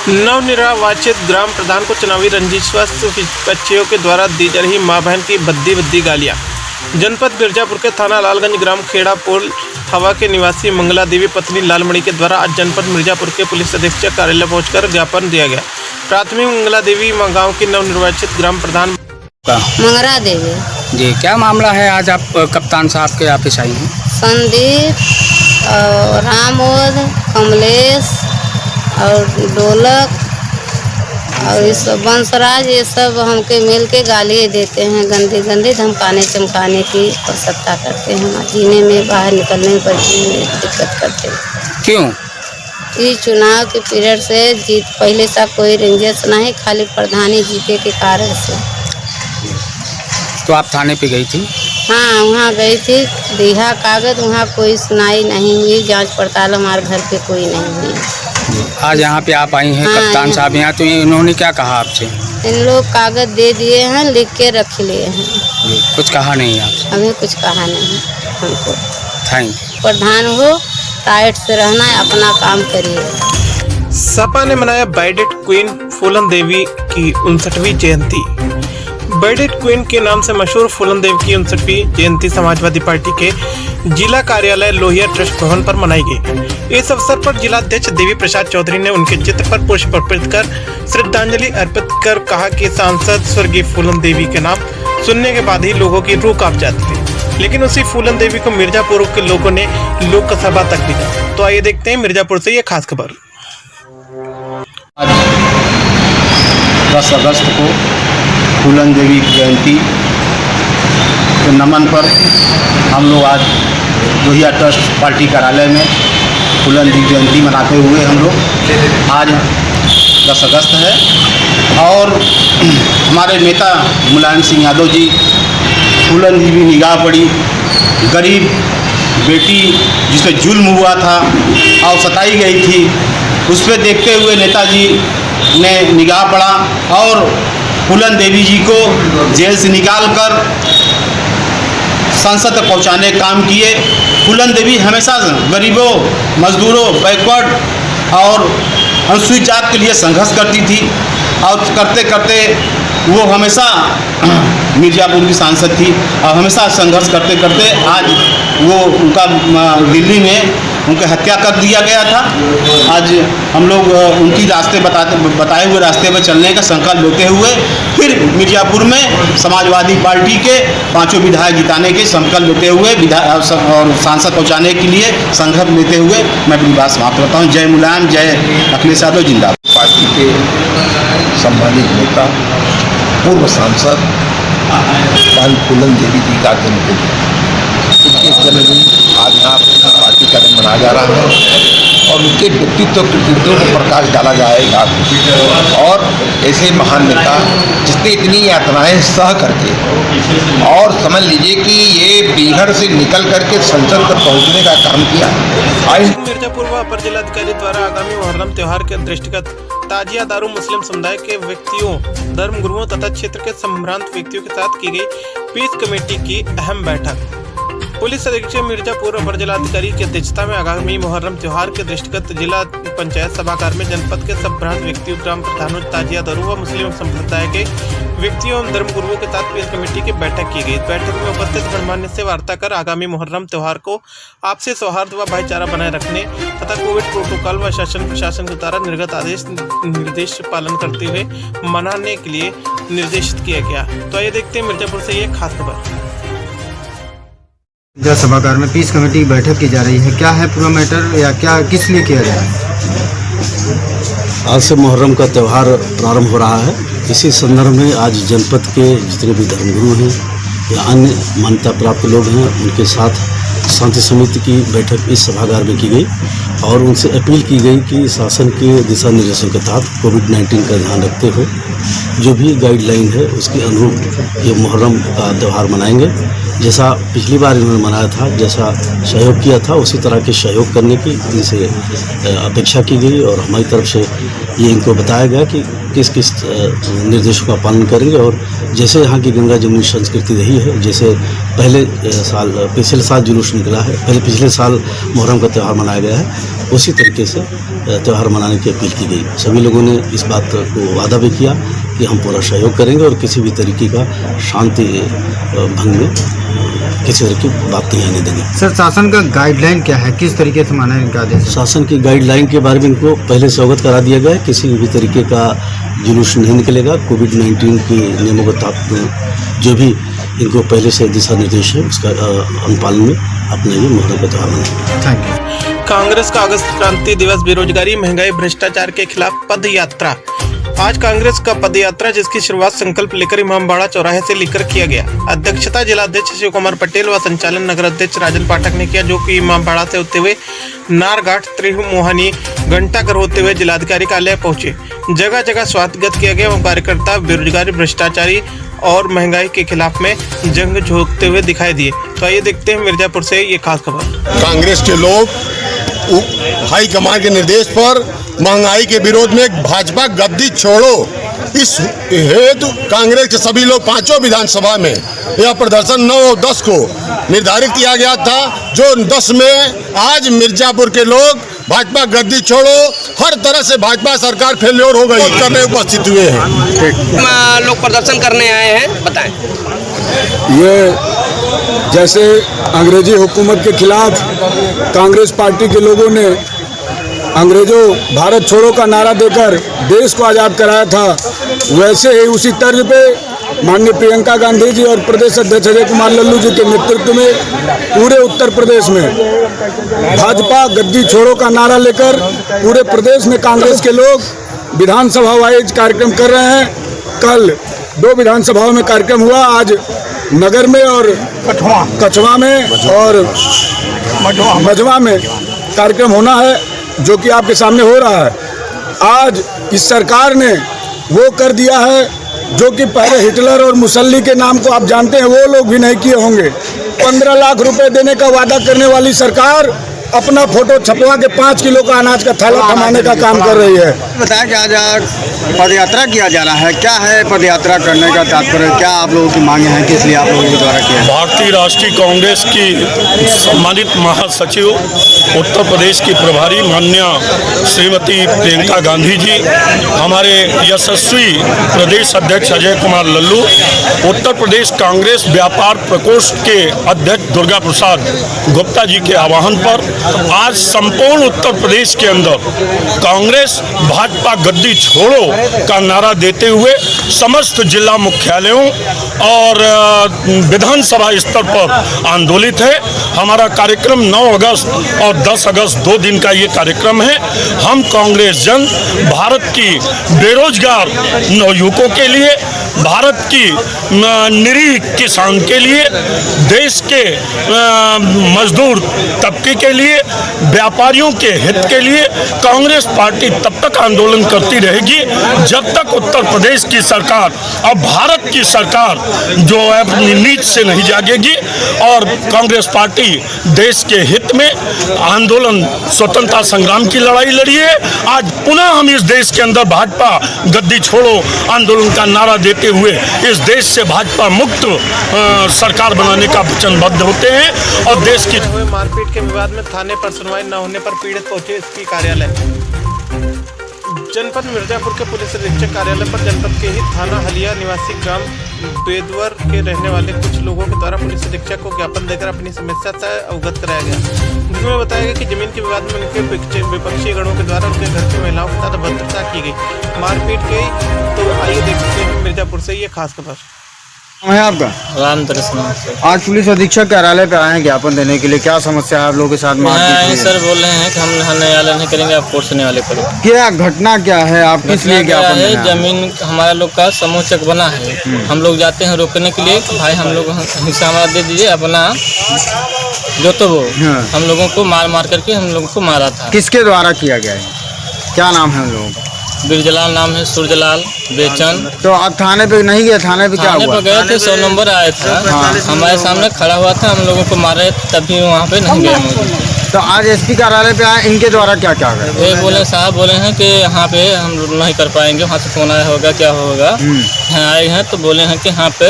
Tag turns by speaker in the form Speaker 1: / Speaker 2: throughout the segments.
Speaker 1: नवनिर्वाचित ग्राम प्रधान को चुनावी रंजिश विपक्षियों के द्वारा दी जा रही मां बहन की भद्दी गालियां। जनपद मिर्जापुर के थाना लालगंज ग्राम खेड़ा पोल हवा के निवासी मंगला देवी पत्नी लालमणि के द्वारा आज जनपद मिर्जापुर के पुलिस अधीक्षक कार्यालय पहुंचकर ज्ञापन दिया गया। प्राथमिक मंगला देवी गांव की नवनिर्वाचित ग्राम प्रधान
Speaker 2: मंगला देवी
Speaker 3: जी, क्या मामला है? आज आप कप्तान साहब के ऑफिस आई हैं।
Speaker 2: संदीप और रामोद, कमलेश और ढोलक और इस वंशराज, ये सब हमके मिल के गाली देते हैं, गंदी गंदी धमकाने चमकाने की और सत्ता करते हैं। जीने में बाहर निकलने पर दिक्कत करते हैं।
Speaker 3: क्यों?
Speaker 2: इस चुनाव के पीरियड से जीत पहले सा कोई रंजिश नहीं, खाली प्रधानी जीते के कारण से।
Speaker 3: तो आप थाने पे गई थी?
Speaker 2: हाँ, वहाँ गई थी, दिया कागज, वहाँ कोई सुनाई नहीं हुई, जांच पड़ताल हमारे घर पे कोई नहीं हुई।
Speaker 3: आज यहाँ पे आप आई हैं। हाँ, कप्तान साहब यहाँ, तो इन्होंने क्या कहा आपसे?
Speaker 2: इन लोग कागज दे दिए हैं, लिख के रख लिए हैं।
Speaker 3: कुछ कहा नहीं आपसे?
Speaker 2: हमें कुछ कहा नहीं हमको।
Speaker 3: Thank you.
Speaker 2: प्रधान हो, टाइट से रहना है, अपना काम करिए।
Speaker 1: सपा ने मनाया बैडेट क्वीन फूलन देवी की 59वीं जयंती। बैडेट क्वीन के नाम से मशहूर फूलन देवी की 59वीं जयंती समाजवादी पार्टी के जिला कार्यालय लोहिया ट्रस्ट भवन पर मनाई गई। इस अवसर पर जिलाध्यक्ष देवी प्रसाद चौधरी ने उनके चित्र पर पुष्प अर्पित कर श्रद्धांजलि अर्पित कर कहा कि सांसद स्वर्गीय फूलन देवी के नाम सुनने के बाद ही लोगों की रूह कांप जाती थी, लेकिन उसी फूलन देवी को मिर्जापुर के लोगों ने लोकसभा तक भेजा। तो आइए देखते हैं मिर्जापुर से ये खास खबर।
Speaker 4: 10 अगस्त को फूलन देवी की जयंती के नमन पर हम लोग आज लोहिया ट्रस्ट पार्टी कार्यालय में फूलन देवी जयंती मनाते हुए हम लोग आज 10 अगस्त है और हमारे नेता मुलायम सिंह यादव जी फूलन देवी निगाह पड़ी, गरीब बेटी जिसे जुल्म हुआ था और सताई गई थी, उस पर देखते हुए नेताजी ने निगाह पड़ा और फूलन देवी जी को जेल से निकालकर संसद तक पहुंचाने का काम किए। फूलन देवी हमेशा गरीबों, मजदूरों, बैकवर्ड और अनुसूचित जात के लिए संघर्ष करती थी और करते करते वो हमेशा मिर्जापुर की सांसद थी और हमेशा संघर्ष करते करते आज वो उनका दिल्ली में उनकी हत्या कर दिया गया था। आज हम लोग उनकी बताए हुए रास्ते पर चलने का संकल्प लेते हुए फिर मिर्जापुर में समाजवादी पार्टी के 5 विधायक जिताने के संकल्प लेते हुए और सांसद पहुंचाने के लिए संकल्प लेते हुए मैं अपनी बात समाप्त करता हूं। जय मुलायम, जय अखिलेश यादव जिंदाबाद।
Speaker 5: पार्टी के सम्मानित नेता पूर्व सांसद फूलन देवी जी का जन्मदिन, उनके जन्मदिन आज यहाँ पार्टी का दिन मनाया जा रहा है और उनके व्यक्तित्व कृतित्वों को प्रकाश डाला जाएगा। और ऐसे महान नेता जिसने इतनी यातनाएं सह करके और समझ लीजिए कि ये बीहड़ से निकल करके संसद तक पहुँचने का काम किया।
Speaker 1: मिर्जापुर व अपर जिलाधिकारी द्वारा आगामी मुहर्रम त्योहार के दृष्टिगत ताजिया दारू मुस्लिम समुदाय के व्यक्तियों, धर्म गुरुओं तथा क्षेत्र के संभ्रांत व्यक्तियों के साथ की गई पीस कमेटी की अहम बैठक। पुलिस अधीक्षक मिर्जापुर अपर जिलाधिकारी की अध्यक्षता में आगामी मुहर्रम त्योहार के दृष्टिगत जिला पंचायत सभागार में जनपद के संभ्रांत व्यक्तियों, ग्राम प्रधानों, ताजिया दारू व मुस्लिम संप्रदाय के व्यक्तियों एवं धर्म गुरुओं के साथ पीस कमेटी की बैठक की गई। बैठक में उपस्थित गणमान्य से वार्ता कर आगामी मुहर्रम त्योहार को आपसी सौहार्द व भाईचारा बनाए रखने तथा कोविड प्रोटोकॉल व शासन प्रशासन के द्वारा निर्गत आदेश निर्देश पालन करते हुए मनाने के लिए निर्देशित किया गया। तो आइए देखते हैं मिर्जापुर से ये खास खबर।
Speaker 6: जिला सभागार में पीस कमेटी की बैठक की जा रही है, क्या है पूरा मैटर या क्या किस लिए किया जा रहा है?
Speaker 7: आज से मुहर्रम का त्यौहार प्रारंभ हो रहा है। इसी संदर्भ में आज जनपद के जितने भी धर्मगुरु हैं या अन्य मान्यता प्राप्त लोग हैं, उनके साथ शांति समिति की बैठक इस सभागार में की गई और उनसे अपील की गई कि शासन के दिशा निर्देशों के तहत कोविड-19 का ध्यान रखते हुए जो भी गाइडलाइन है उसके अनुरूप ये मुहर्रम का त्यौहार मनाएंगे जैसा पिछली बार इन्होंने मनाया था, जैसा सहयोग किया था, उसी तरह के सहयोग करने की इनसे अपेक्षा की गई और हमारी तरफ से ये इनको बताया गया कि किस किस निर्देशों का पालन करेंगे। और जैसे यहाँ की गंगा जमुनी संस्कृति रही है, जैसे पिछले साल जुलूस निकला है, पिछले साल मुहर्रम का त्यौहार मनाया गया है, उसी तरीके से त्यौहार मनाने की अपील की गई। सभी लोगों ने इस बात को वादा भी किया कि हम पूरा सहयोग करेंगे और किसी भी तरीके का शांति भंग में किसी तरह की बात नहीं आने देंगे।
Speaker 6: सर, शासन का गाइडलाइन क्या है, किस तरीके से माना है इनका आदेश?
Speaker 7: शासन की गाइडलाइन के बारे में इनको पहले से अवगत करा दिया गया है। किसी भी तरीके का जुलूस नहीं निकलेगा। कोविड-19 के नियमों के तहत जो भी इनको पहले से दिशा निर्देश है उसका अनुपालन में अपने ये मुहर्रम का त्यौहार मनाएंगे।
Speaker 6: Thank you.
Speaker 1: कांग्रेस का अगस्त क्रांति दिवस बेरोजगारी, महंगाई, भ्रष्टाचार के खिलाफ पद यात्रा। आज कांग्रेस का पद यात्रा, जिसकी शुरुआत संकल्प लेकर इमामबाड़ा चौराहे से लेकर किया गया। अध्यक्षता जिलाध्यक्ष शिव कुमार पटेल व संचालन नगर अध्यक्ष राजन पाठक ने किया, जो कि इमामबाड़ा से होते हुए नारघाट, त्रिमोहानी, घंटाघर होते हुए जिलाधिकारी कार्यालय पहुंचे। जगह जगह स्वागत किया गया। कार्यकर्ता बेरोजगारी, भ्रष्टाचारी और महंगाई के खिलाफ में जंग झोंकते हुए दिखाई दिए। तो आइए देखते हैं मिर्जापुर से ये खास खबर।
Speaker 8: कांग्रेस के लोग हाईकमान के निर्देश पर महंगाई के विरोध में भाजपा गद्दी छोड़ो, इस हेतु कांग्रेस के सभी लोग पांचों विधानसभा में यह प्रदर्शन 9 और 10 को निर्धारित किया गया था, जो 10 में आज मिर्जापुर के लोग भाजपा गद्दी छोड़ो, हर तरह से भाजपा सरकार फेल्योर हो गई करने उपस्थित हुए हैं।
Speaker 9: लोग प्रदर्शन करने आए हैं, बताएं।
Speaker 10: ये जैसे अंग्रेजी हुकूमत के खिलाफ कांग्रेस पार्टी के लोगों ने अंग्रेजों भारत छोड़ो का नारा देकर देश को आज़ाद कराया था, वैसे ही उसी तर्ज पे माननीय प्रियंका गांधी जी और प्रदेश अध्यक्ष अजय कुमार लल्लू जी के नेतृत्व में पूरे उत्तर प्रदेश में भाजपा गद्दी छोड़ो का नारा लेकर पूरे प्रदेश में कांग्रेस के लोग विधानसभा वाइज कार्यक्रम कर रहे हैं। कल 2 विधानसभाओं में कार्यक्रम हुआ, आज नगर में और कछवा में और मझवा में कार्यक्रम होना है, जो कि आपके सामने हो रहा है। आज इस सरकार ने वो कर दिया है जो कि पहले हिटलर और मुसल्ली के नाम को आप जानते हैं, वो लोग भी नहीं किए होंगे। 15 लाख रुपए देने का वादा करने वाली सरकार अपना फोटो छपवा के 5 किलो का अनाज का थैला थमाने का काम कर रही है।
Speaker 6: बताया कि आज पद यात्रा किया जा रहा है, क्या है पद यात्रा करने का तात्पर्य, क्या आप लोगों की मांगे हैं, किस लिए आप लोगों के द्वारा किया?
Speaker 11: भारतीय राष्ट्रीय कांग्रेस की सम्मानित महासचिव, उत्तर प्रदेश की प्रभारी माननीय श्रीमती प्रियंका गांधी जी, हमारे यशस्वी प्रदेश अध्यक्ष अजय कुमार लल्लू, उत्तर प्रदेश कांग्रेस व्यापार प्रकोष्ठ के अध्यक्ष दुर्गा प्रसाद गुप्ता जी के आह्वान पर आज संपूर्ण उत्तर प्रदेश के अंदर कांग्रेस भाजपा गद्दी छोड़ो का नारा देते हुए समस्त जिला मुख्यालयों और विधानसभा स्तर पर आंदोलित है। हमारा कार्यक्रम 9 अगस्त और 10 अगस्त 2 दिन का ये कार्यक्रम है। हम कांग्रेस जन भारत की बेरोजगार नवयुवकों के लिए, भारत की निरीह किसान के लिए, देश के मजदूर तबके के लिए, व्यापारियों के हित के लिए कांग्रेस पार्टी तब तक आंदोलन करती रहेगी जब तक उत्तर प्रदेश की सरकार और भारत की सरकार जो है अपनी नीच से नहीं जागेगी। और कांग्रेस पार्टी देश के हित में आंदोलन, स्वतंत्रता संग्राम की लड़ाई लड़ी है। आज पुनः हम इस देश के अंदर भाजपा गद्दी छोड़ो आंदोलन का नारा देते हुए इस देश से भाजपा मुक्त सरकार बनाने का वचनबद्ध होते हैं। और देश की
Speaker 1: मारपीट के विवाद में थाने पर सुनवाई न होने पर पीड़ित पहुंचे एसपी कार्यालय। जनपद मिर्जापुर के पुलिस अधीक्षक कार्यालय पर जनपद के ही थाना हलिया निवासी ग्राम बेदवर के रहने वाले कुछ लोगों के द्वारा पुलिस अधीक्षक को ज्ञापन देकर अपनी समस्या से अवगत कराया गया, जिसमें बताया गया कि जमीन के विवाद में उनके विपक्षी गणों के द्वारा उनके घर की महिलाओं के साथ अभद्रता की गई, मारपीट की। तो आइए देखते हैं मिर्जापुर से ये खास खबर।
Speaker 6: है आपका
Speaker 9: राम दर्शन।
Speaker 6: आज पुलिस अधीक्षक कार्यालय पे आए हैं ज्ञापन देने के लिए, क्या समस्या है आप लोगों के साथ? मारपीट
Speaker 9: सर बोल रहे हैं कि हम न्यायालय नहीं करेंगे, आप कोर्ट सुनने वाले करो।
Speaker 6: क्या घटना क्या है, आप किस लिए ज्ञापन दे रहे हैं?
Speaker 9: जमीन हमारा लोग का समूह चक बना है, हम लोग जाते हैं रोकने के लिए, भाई हम लोग हिस्सा हमारा दे दीजिए अपना, जो तो वो हम लोगों को मार करके हम लोगों को मारा था।
Speaker 6: किसके द्वारा किया गया है, क्या नाम है उन लोगों का?
Speaker 9: बिरजलाल नाम है, सूरजलाल बेचन।
Speaker 6: तो आप थाने पे नहीं गए? थाने पे क्या
Speaker 9: थाने
Speaker 6: हुआ?
Speaker 9: पर गए थे, 100 नंबर आया था। हमारे सामने खड़ा हुआ था, हम लोगों को मारे, तभी वहाँ पे नहीं गए मौजूद।
Speaker 6: तो आज एसपी कार्यालय पे आए, इनके द्वारा क्या क्या है?
Speaker 9: ये बोले साहब बोले हैं कि यहाँ पे हम नहीं कर पाएंगे, वहाँ से फोन आया होगा क्या होगा। यहाँ आए हैं तो बोले हैं कि यहाँ पे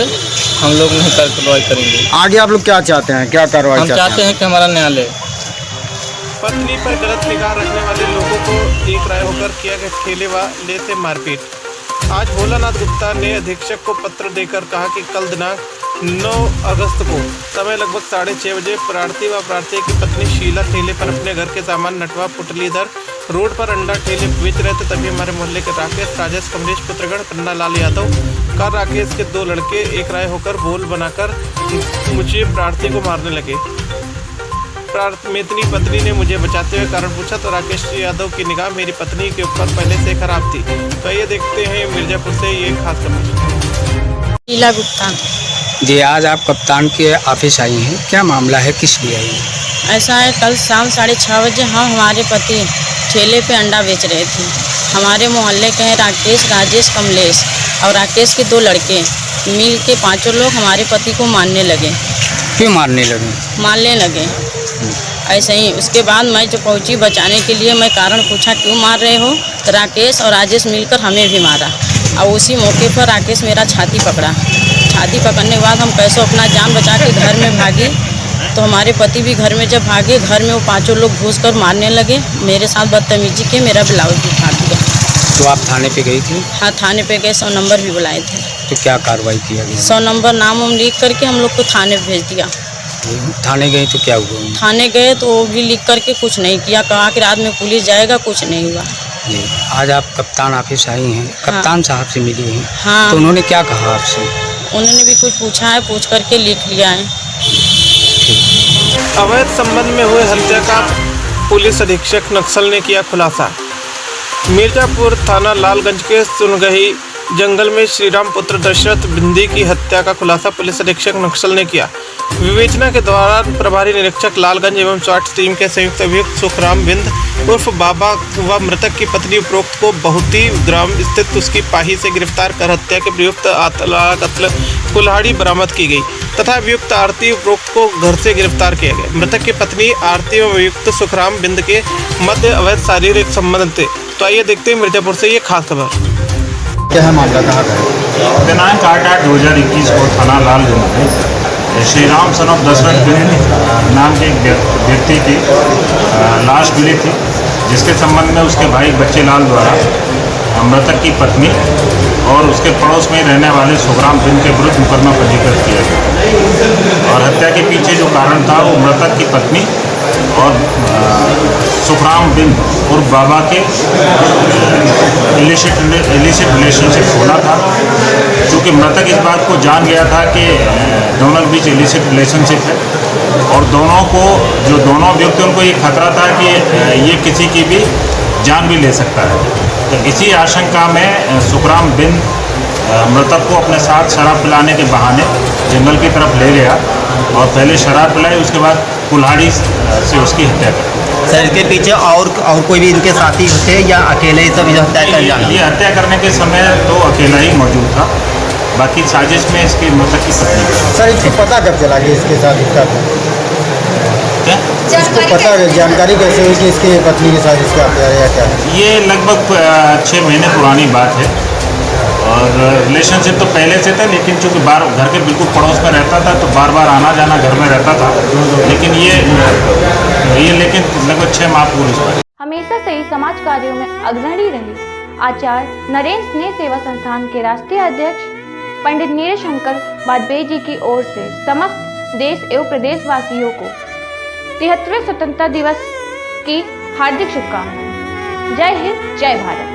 Speaker 9: हम लोग नहीं कार्रवाई करेंगे।
Speaker 6: आगे आप लोग क्या चाहते हैं, क्या कार्रवाई
Speaker 9: हम चाहते हैं कि हमारा न्यायालय।
Speaker 1: पत्नी पर गलत निगाह रखने वाले लोगों को एक राय होकर किया गया ठेले वाले से मारपीट। आज भोलानाथ गुप्ता ने अधीक्षक को पत्र देकर कहा कि कल दिनांक 9 अगस्त को समय लगभग 6:30 बजे प्रार्थी व प्रार्थी की पत्नी शीला ठेले पर अपने घर के सामान नटवा पुटलीधर रोड पर अंडा ठेले बेच रहे थे। तभी हमारे मोहल्ले के राकेश, राजेश, कमलेश, पुत्रगण, पन्ना लाल यादव का राकेश के 2 लड़के एक राय होकर बोल बनाकर मुझे प्रार्थी को मारने लगे। मेरी पत्नी ने मुझे बचाते हुए कारण पूछा तो राकेश यादव की निगाह मेरी पत्नी के ऊपर पहले से खराब थी। तो ये देखते हैं मिर्जापुर से ये खास खबर।
Speaker 2: शीला गुप्ता।
Speaker 3: जी, आज आप कप्तान के ऑफिस आई हैं, क्या मामला है, किस लिए आई हैं?
Speaker 2: ऐसा है, कल शाम 6:30 बजे हम हमारे पति ठेले पे अंडा बेच रहे थे। हमारे मोहल्ले के हैं राकेश, राजेश, कमलेश और राकेश के 2 लड़के मिल के 5 लोग हमारे पति को मारने लगे।
Speaker 3: क्यों मारने लगे?
Speaker 2: मारने लगे ऐसे ही। उसके बाद मैं जो पहुंची बचाने के लिए, मैं कारण पूछा क्यों मार रहे हो, तो राकेश और राजेश मिलकर हमें भी मारा। और उसी मौके पर राकेश मेरा छाती पकड़ा। छाती पकड़ने के बाद हम कैसे अपना जान बचा के घर में भागी, तो हमारे पति भी घर में जब भागे, घर में वो 5 लोग घुस कर मारने लगे। मेरे साथ बदतमीजी के मेरा ब्लाउज भी फाड़ दिया।
Speaker 3: तो आप थाने पे गई थी?
Speaker 2: हाँ, थाने पे गए, 100 नंबर भी बुलाए थे।
Speaker 3: तो क्या कार्रवाई किया गया?
Speaker 2: 100 नंबर नाम हम लिख करके हम लोग को थाने भेज दिया।
Speaker 3: थाने गए तो क्या हुआ?
Speaker 2: थाने गए तो वो भी लिख करके कुछ नहीं किया, कहा कि रात में पुलिस जाएगा, कुछ नहीं हुआ।
Speaker 3: जी, आज आप कप्तान ऑफिस आई हैं, कप्तान साहब से मिली हैं।
Speaker 2: हाँ,
Speaker 3: तो उन्होंने क्या कहा आपसे?
Speaker 2: उन्होंने भी कुछ पूछा है, पूछ करके लिख लिया है।
Speaker 1: अवैध संबंध में हुए हत्या का पुलिस अधीक्षक नक्सल ने किया खुलासा। मिर्जापुर थाना लालगंज के सुनगही जंगल में श्रीराम पुत्र दशरथ बिंदी की हत्या का खुलासा पुलिस अधीक्षक नक्सल ने किया। विवेचना के दौरान प्रभारी निरीक्षक लालगंज एवं स्वाट टीम के संयुक्त अभियुक्त सुखराम बिंद उर्फ बाबा व मृतक की पत्नी उपरोक्त को बहुती ग्राम स्थित उसकी पाही से गिरफ्तार कर हत्या के प्रयुक्त कत्ल कुल्हाड़ी बरामद की गई तथा अभियुक्त आरती उपरोक्त को घर से गिरफ्तार किया गया। मृतक की पत्नी आरती एवं अभियुक्त सुखराम बिंद के मध्य अवैध शारीरिक संबंध थे। तो आइए देखते हैं मिर्जापुर से ये खास खबर।
Speaker 6: क्या है मामला, कहाँ का?
Speaker 12: दिनांक 8/8/2021 को थाना लालगंज में श्रीराम सन ऑफ दशरथ बिंद नाम के एक व्यक्ति की लाश मिली थी, जिसके संबंध में उसके भाई बच्चे लाल द्वारा मृतक की पत्नी और उसके पड़ोस में रहने वाले सुखराम बिंद के विरुद्ध मुकदमा पंजीकृत किया गया। और हत्या के पीछे जो कारण था वो मृतक की पत्नी और सुखराम बिंद और बाबा के इलिसिट रिलेशनशिप होना था। चूँकि मृतक इस बात को जान गया था कि दोनों के बीच इलिसिट रिलेशनशिप है और दोनों व्यक्तियों को ये खतरा था कि ये किसी की भी जान भी ले सकता है। तो इसी आशंका में सुखराम बिंद मृतक को अपने साथ शराब पिलाने के बहाने जंगल की तरफ ले गया और पहले शराब पिलाई, उसके बाद कुल्हाड़ी से उसकी हत्या कर।
Speaker 13: सर, इसके पीछे और कोई भी इनके साथी थे या अकेले ही सब हत्या कर जाना?
Speaker 12: ये हत्या करने के समय तो अकेला ही मौजूद था, बाकी साजिश में इसकी मृतक की पत्नी।
Speaker 6: सर, इसको पता कब चला कि इसके साथ इसका
Speaker 12: क्या
Speaker 6: इसको पता जानकारी कैसे हुई कि इसकी पत्नी के साथ इसका अफेयर है या क्या?
Speaker 12: ये लगभग 6 महीने पुरानी बात है और रिलेशनशिप तो पहले से था, लेकिन चूँकि घर के बिल्कुल पड़ोस में रहता था तो बार बार आना जाना घर में रहता था। लेकिन ये लगभग 6 माह पूर्व इस बार।
Speaker 14: हमेशा से ही समाज कार्यों में अग्रणी रहे आचार्य नरेंद्र स्नेह सेवा संस्थान के राष्ट्रीय अध्यक्ष पंडित नीरज शंकर वाजपेयी जी की ओर से समस्त देश एवं प्रदेशवासियों को 73वें स्वतंत्रता दिवस की हार्दिक शुभकामनाएं। जय हिंद, जय भारत।